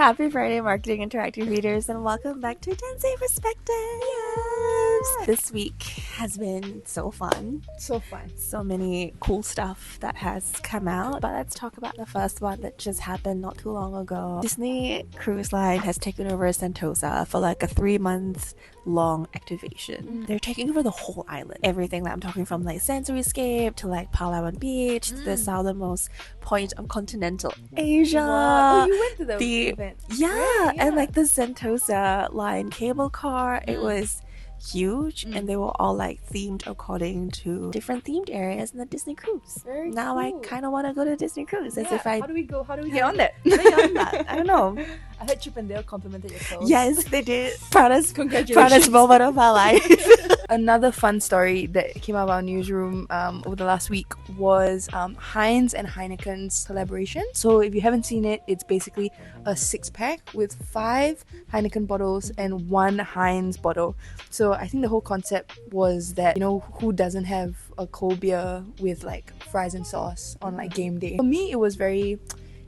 Happy Friday, marketing interactive readers, and welcome back to Gen Z Perspectives. Yes. This week has been so fun. So fun. So many cool stuff that has come out. But let's talk about the first one that just happened not too long ago. Disney Cruise Line has taken over Sentosa for like a 3-month long activation. They're taking over the whole island. Everything that I'm talking from like Sensory-scape to like Palawan Beach to the southernmost point of continental Asia. Wow. Oh, you went to the event. Yeah, Right, and like the Sentosa line cable car, it was huge, and they were all like themed according to different themed areas in the Disney cruise. Very now cool. I kind of want to go to Disney cruise as if I How do we go? How do we get on that? I don't know. I heard Chip and Dale complimented your clothes. Yes, they did. Proudest Congratulations. moment of my life. Another fun story that came out of our newsroom over the last week was HEINZ and Heineken's collaboration. So if you haven't seen it, it's basically a 6-pack with 5 Heineken bottles and 1 HEINZ bottle. So I think the whole concept was that, you know, who doesn't have a cold beer with like fries and sauce on like game day? For me,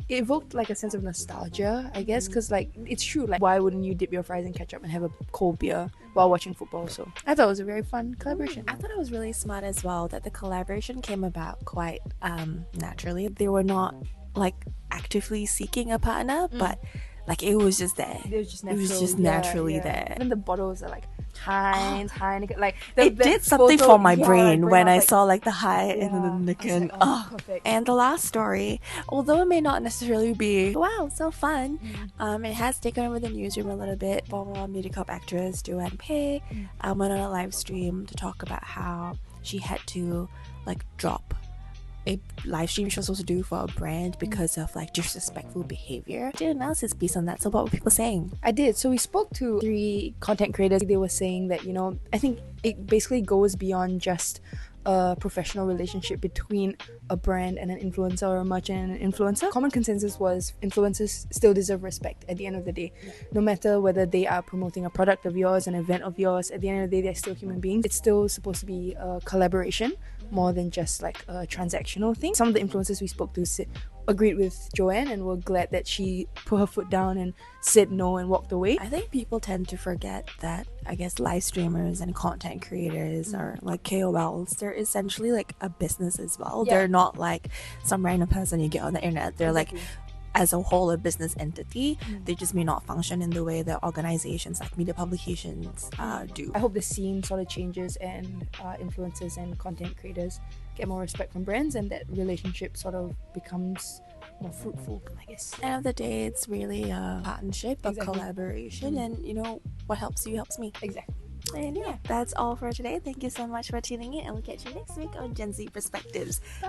it evoked like a sense of nostalgia, I guess, because like it's true, like why wouldn't you dip your fries in ketchup and have a cold beer while watching football? So I thought it was a very fun collaboration. I thought it was really smart as well that the collaboration came about quite naturally. They were not like actively seeking a partner, but like it was just there. It was just naturally there. And the bottles are like HEINZ, Heineken, like It did something for my brain when I saw like the high and then the Heineken. Perfect. And the last story, although it may not necessarily be wow so fun, it has taken over the newsroom a little bit. Former Mediacorp actress Joanne Peh went on a live stream to talk about how she had to like drop a live stream she was supposed to do for a brand because of like disrespectful behavior. Did an analysis piece on that. So what were people saying? I did. So we spoke to 3 content creators. They were saying that, you know, I think it basically goes beyond just a professional relationship between a brand and an influencer, or a merchant and an influencer. Common consensus was influencers still deserve respect at the end of the day. No matter whether they are promoting a product of yours, an event of yours, at the end of the day they're still human beings. It's still supposed to be a collaboration more than just like a transactional thing. Some of the influencers we spoke to agreed with Joanne and were glad that she put her foot down and said no and walked away. I think people tend to forget that I guess live streamers and content creators are like KOLs. They're essentially like a business as well. Yeah. They're not like some random person you get on the internet. They're like as a whole a business entity. They just may not function in the way that organizations like media publications do. I hope the scene sort of changes and influencers and content creators get more respect from brands, and that relationship sort of becomes more fruitful, I guess. End of the day, it's really a partnership, a Exactly. collaboration, and you know what helps you helps me. Exactly. And yeah, that's all for today. Thank you so much for tuning in, and we'll catch you next week on Gen Z Perspectives. Bye.